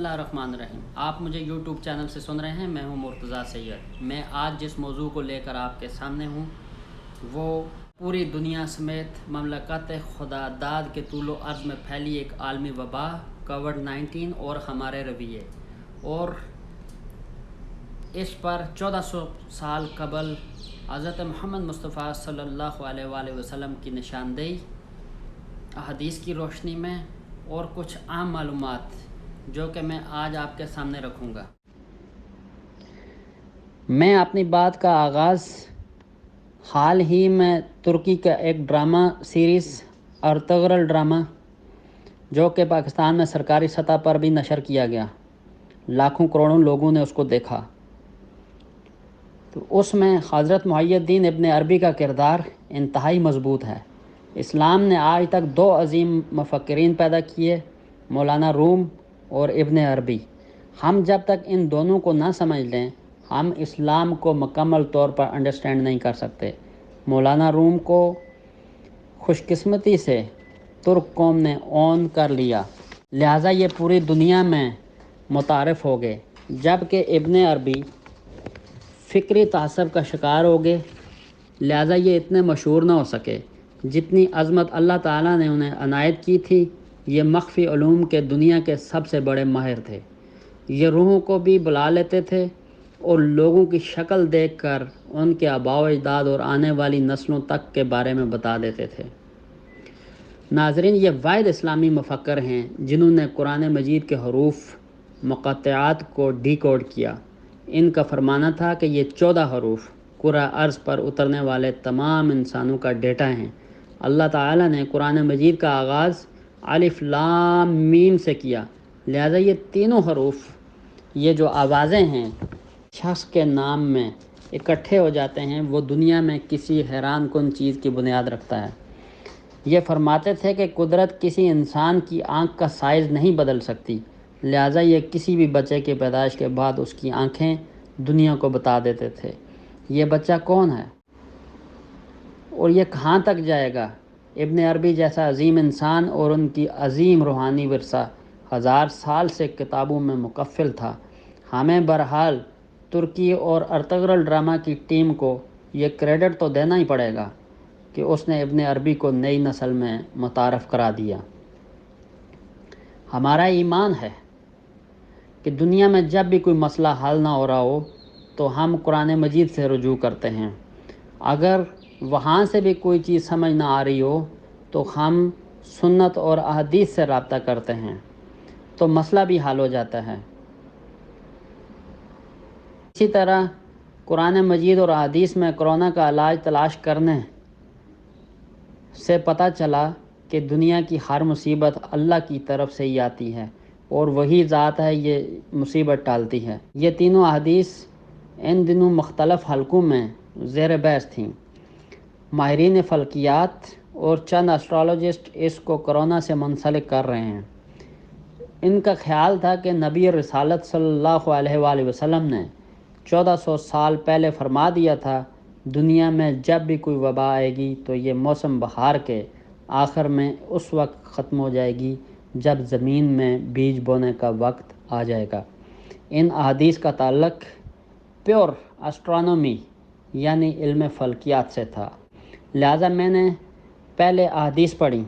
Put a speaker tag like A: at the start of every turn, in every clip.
A: बिस्मिल्लाहिर्रहमानिर्रहीम। आप मुझे यूट्यूब चैनल से सुन रहे हैं। मैं हूं मुर्तज़ा सैयद। मैं आज जिस मौजू को लेकर आपके सामने हूं वो पूरी दुनिया समेत ममलकत खुदादाद के तूलो अर्ज़ में फैली एक आलमी वबा कोविड-19 और हमारे रवैये, और इस पर 1400 साल कबल हज़रत मोहम्मद मुस्तफ़ा सल्लल्लाहु अलैहि वसल्लम की निशानदेही, हदीस की रोशनी में और कुछ आम मालूमात जो कि मैं आज आपके सामने रखूँगा। मैं अपनी बात का आगाज़ हाल ही में तुर्की का एक ड्रामा सीरीज़ अर्तुगरल ड्रामा, जो कि पाकिस्तान में सरकारी सतह पर भी नशर किया गया, लाखों करोड़ों लोगों ने उसको देखा, तो उसमें हज़रत मुहियुद्दीन इब्न अरबी का किरदार इंतहाई मजबूत है। इस्लाम ने आज तक दो अजीम मुफक्किरीन पैदा किए, मौलाना रूम और इब्न अरबी। हम जब तक इन दोनों को ना समझ लें, हम इस्लाम को मुकम्मल तौर पर अंडरस्टैंड नहीं कर सकते। मौलाना रूम को खुशकिस्मती से तुर्क कौम ने ओन कर लिया, लिहाजा ये पूरी दुनिया में मुतारफ़ हो गए, जबकि इब्न अरबी फ़िक्री तासब का शिकार हो गए, लिहाजा ये इतने मशहूर ना हो सके। जितनी अज़मत अल्लाह ताला ने उन्हें अनायत की थी, ये मख्फ़ी उलूम के दुनिया के सबसे बड़े माहिर थे। ये रूहों को भी बुला लेते थे और लोगों की शक्ल देखकर उनके आबाओ अजदाद और आने वाली नस्लों तक के बारे में बता देते थे। नाज़रीन, ये वाहिद इस्लामी मुफक्कर हैं जिन्होंने कुरान मजीद के हरूफ मुक़त्तआत को डिकोड किया। इनका फरमाना था कि ये 14 हरूफ कुरा अर्ज़ पर उतरने वाले तमाम इंसानों का डेटा हैं। अल्लाह ताला ने कुरान मजीद का आगाज़ अलिफ लाम मीम से किया, लिहाजा ये तीनों हरूफ, ये जो आवाज़ें हैं, शख्स के नाम में इकट्ठे हो जाते हैं, वो दुनिया में किसी हैरान कुन चीज़ की बुनियाद रखता है। ये फरमाते थे कि कुदरत किसी इंसान की आँख का साइज़ नहीं बदल सकती, लिहाजा ये किसी भी बच्चे की पैदाइश के बाद उसकी आँखें दुनिया को बता देते थे, ये बच्चा कौन है और ये कहाँ तक जाएगा। इब्न अरबी जैसा अजीम इंसान और उनकी अजीम रूहानी विरसा 1000 साल से किताबों में मुकफ़िल था। हमें बहरहाल तुर्की और अर्तुगरल ड्रामा की टीम को ये क्रेडिट तो देना ही पड़ेगा कि उसने इब्न अरबी को नई नस्ल में मुतारफ़ करा दिया। हमारा ईमान है कि दुनिया में जब भी कोई मसला हल ना हो रहा हो तो हम कुरान मजीद से रुजू करते हैं। अगर वहाँ से भी कोई चीज़ समझ ना आ रही हो तो हम सुन्नत और अहदीस से रब्ता करते हैं, तो मसला भी हल हो जाता है। इसी तरह कुरान मजीद और अहदीस में कोरोना का इलाज तलाश करने से पता चला कि दुनिया की हर मुसीबत अल्लाह की तरफ से ही आती है और वही ज़ात है ये मुसीबत टालती है। ये तीनों अहदीस इन दिनों मुख्तलिफ़ हलकों में ज़ेर बहस थीं। माहिरीन फ़ल्कियात और चंद एस्ट्रोलॉजिस्ट इसको कोरोना से मुंसलिक कर रहे हैं। इनका ख्याल था कि नबी रिसालत सल्लल्लाहु अलैहि वसल्लम ने 1400 साल पहले फरमा दिया था, दुनिया में जब भी कोई वबा आएगी तो ये मौसम बहार के आखिर में उस वक्त ख़त्म हो जाएगी जब ज़मीन में बीज बोने का वक्त आ जाएगा। इन अहादीस का ताल्लुक़ प्योर एस्ट्रोनॉमी यानी इल्म फ़ल्कियात से था, लिहाजा मैंने पहले अहादीस पढ़ी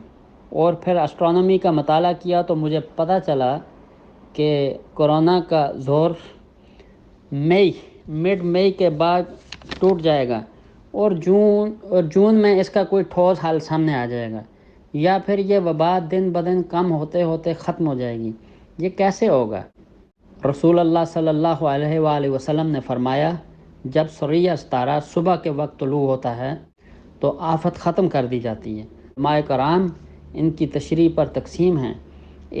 A: और फिर एस्ट्रोनॉमी का मताला किया तो मुझे पता चला कि कोरोना का ज़ोर मिड मई के बाद टूट जाएगा और जून में इसका कोई ठोस हल सामने आ जाएगा, या फिर ये वबा दिन ब दिन कम होते होते ख़त्म हो जाएगी। ये कैसे होगा? रसूल अल्लाह सल्लल्लाहु अलैहि वसल्लम ने फरमाया, जब सूरज सितारा सुबह के वक्त तुलू होता है तो आफत ख़त्म कर दी जाती है। माए कराम इनकी तशरीह पर तकसीम हैं।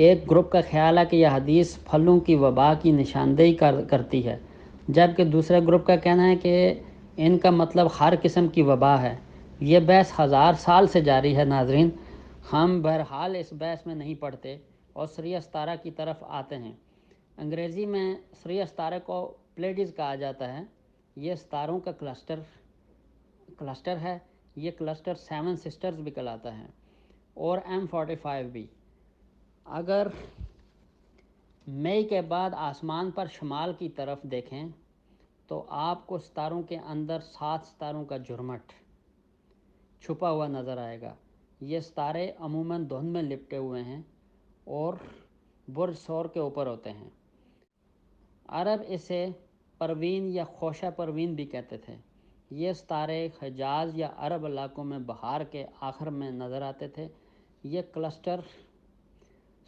A: एक ग्रुप का ख्याल है कि यह हदीस फलों की वबा की निशानदेही करती है, जबकि दूसरे ग्रुप का कहना है कि इनका मतलब हर किस्म की वबा है। ये बहस 1000 साल से जारी है। नाजरीन, हम बहरहाल इस बहस में नहीं पड़ते और सूरज सितारा की तरफ आते हैं। अंग्रेज़ी में सूरज सितारे को प्लेडिस कहा जाता है। ये सितारों का क्लस्टर है। ये क्लस्टर 7 सिस्टर्स भी कहलाता है और M45 भी। अगर मई के बाद आसमान पर शमाल की तरफ देखें तो आपको सितारों के अंदर 7 सितारों का झुरमुट छुपा हुआ नज़र आएगा। ये सितारे अमूमन धुंध में लिपटे हुए हैं और बुर्ज सौर के ऊपर होते हैं। अरब इसे परवीन या खोशा परवीन भी कहते थे। ये सितारे हिजाज या अरब इलाकों में बहार के आखिर में नज़र आते थे। ये क्लस्टर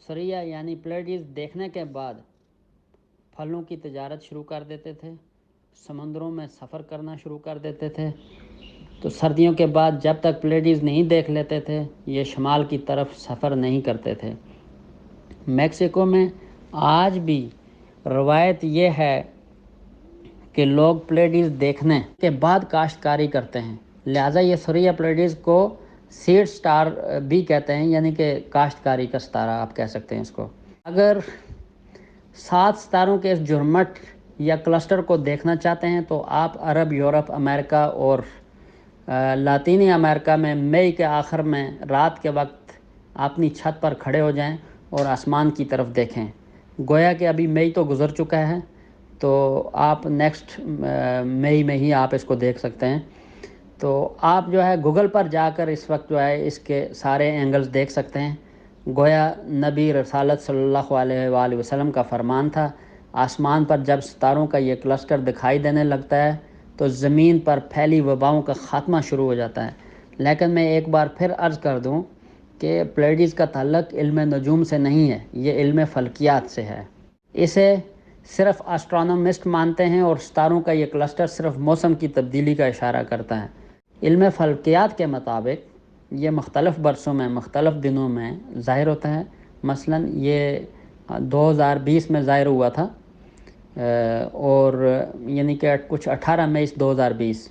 A: सरिया यानी प्लेडीज़ देखने के बाद फलों की तजारत शुरू कर देते थे, समंदरों में सफ़र करना शुरू कर देते थे। तो सर्दियों के बाद जब तक प्लेडीज़ नहीं देख लेते थे, ये शमाल की तरफ सफ़र नहीं करते थे। मेक्सिको में आज भी रवायत ये है कि लोग प्लेडीज़ देखने के बाद काश्तकारी करते हैं, लिहाजा ये सरिया प्लेडीज़ को सीड स्टार भी कहते हैं, यानी कि काश्तकारी का सितारा आप कह सकते हैं इसको। अगर 7 सितारों के इस झुरमुट या क्लस्टर को देखना चाहते हैं तो आप अरब, यूरोप, अमेरिका और लातीनी अमेरिका में मई के आखिर में रात के वक्त अपनी छत पर खड़े हो जाएं और आसमान की तरफ देखें। गोया कि अभी मई तो गुज़र चुका है, तो आप नेक्स्ट मई में ही आप इसको देख सकते हैं। तो आप जो है गूगल पर जाकर इस वक्त जो है इसके सारे एंगल्स देख सकते हैं। गोया नबी रसालत सल्लल्लाहु अलैहि वसल्लम का फरमान था, आसमान पर जब सितारों का ये क्लस्टर दिखाई देने लगता है तो ज़मीन पर फैली वबाओं का ख़ात्मा शुरू हो जाता है। लेकिन मैं एक बार फिर अर्ज़ कर दूं कि प्लेडीज़ का ताल्लुक़ इल्म नजूम से नहीं है, ये इल्म फ़ल्कियात से है। इसे सिर्फ़ एस्ट्रोनॉमिस्ट मानते हैं और सितारों का ये क्लस्टर सिर्फ़ मौसम की तब्दीली का इशारा करता है। इल्म फ़ल्कियात के मुताबिक ये मुख्तलिफ़ बरसों में मुख्तलिफ़ दिनों में ज़ाहिर होता है। मसलन ये 2020 में ज़ाहिर हुआ था और यानी कि कुछ 18 मई 2020।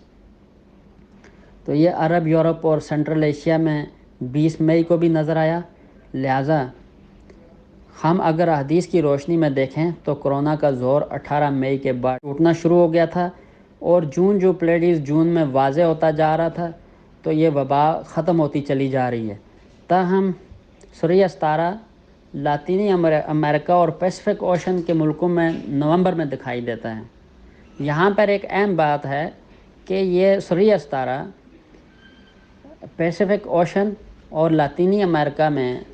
A: तो ये अरब, यूरोप और सेंट्रल एशिया में 20 मई को भी नज़र आया। लिहाजा हम अगर हदीस की रोशनी में देखें तो कोरोना का ज़ोर 18 मई के बाद टूटना शुरू हो गया था और जो प्लेडीज़ जून में वाज़े होता जा रहा था, तो ये वबा ख़त्म होती चली जा रही है। ताहम सूर्य सितारा लातीनी अमेरिका और पैसिफिक ओशन के मुल्कों में नवंबर में दिखाई देता है। यहाँ पर एक अहम बात है कि ये सूर्य सितारा पैसिफिक ओशन और लातीनी अमेरिका में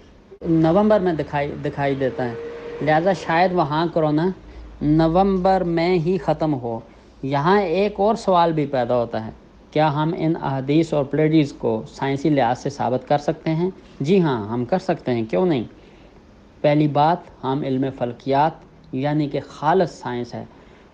A: नवंबर में दिखाई देता है। लिहाजा शायद वहाँ कोरोना नवंबर में ही ख़त्म हो। यहाँ एक और सवाल भी पैदा होता है, क्या हम इन अहादीस और प्लेडीज़ को साइंसी लिहाज से साबित कर सकते हैं? जी हाँ, हम कर सकते हैं, क्यों नहीं। पहली बात, हम इल्म फ़ल्कियात यानी कि खालिस साइंस है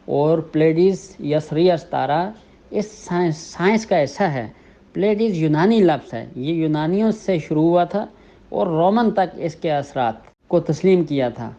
A: और प्लेडीज़ या सूर्य सितारा इस साइंस का हिस्सा है। प्लेडीज़ यूनानी लफ्ज़ है, ये यूनानियों से शुरू हुआ था और रोमन तक इसके असरात को तस्लीम किया था।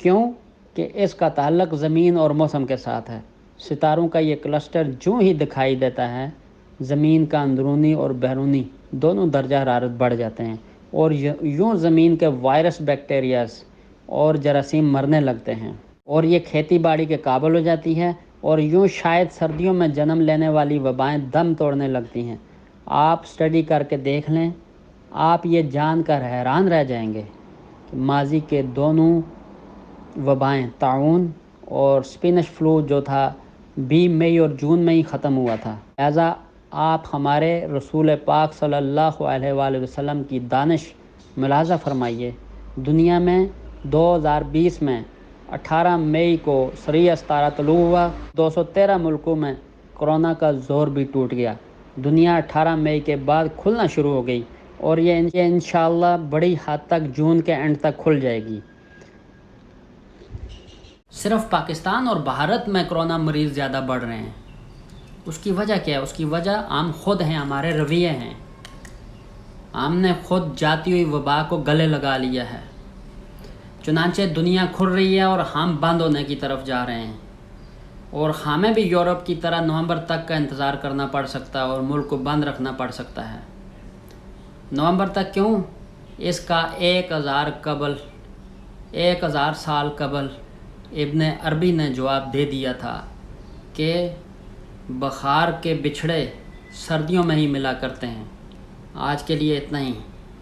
A: क्यों कि इसका ताल्लुक़ ज़मीन और मौसम के साथ है। सितारों का ये क्लस्टर जो ही दिखाई देता है, ज़मीन का अंदरूनी और बैरूनी दोनों दर्जा हरारत बढ़ जाते हैं और यूँ ज़मीन के वायरस, बैक्टीरियाज और जरासीम मरने लगते हैं और ये खेती बाड़ी के काबिल हो जाती है और यूँ शायद सर्दियों में जन्म लेने वाली वबाएँ दम तोड़ने लगती हैं। आप स्टडी करके देख लें, आप ये जानकर हैरान रह जाएंगे कि माजी के दोनों वबाएँ, ताउन और स्पेनिश फ्लू जो था 20 मई और जून में ही ख़त्म हुआ था। लिहाजा आप हमारे रसूल पाक सल्लल्लाहु अलैहि वसल्लम की दानिश मुलाज़ा फरमाइए। दुनिया में 2020 में 18 मई को सूर्य सितारा तलू हुआ। 213 मुल्कों में कोरोना का ज़ोर भी टूट गया। दुनिया 18 मई के बाद खुलना शुरू हो गई और ये इंशाअल्लाह बड़ी हद तक जून के एंड तक खुल जाएगी। सिर्फ पाकिस्तान और भारत में कोरोना मरीज़ ज़्यादा बढ़ रहे हैं। उसकी वजह क्या है? उसकी वजह हम खुद हैं, हमारे रवैये हैं। हमने खुद जाती हुई वबा को गले लगा लिया है। चुनांचे दुनिया खुल रही है और हम बंद होने की तरफ जा रहे हैं और हमें भी यूरोप की तरह नवंबर तक का इंतज़ार करना पड़ सकता है और मुल्क को बंद रखना पड़ सकता है। नवंबर तक क्यों? इसका 1000 साल कबल इब्न अरबी ने जवाब दे दिया था कि बखार के बिछड़े सर्दियों में ही मिला करते हैं। आज के लिए इतना ही।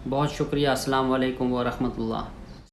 A: बहुत शुक्रिया। अस्सलाम वालेकुम व रहमतुल्लाह।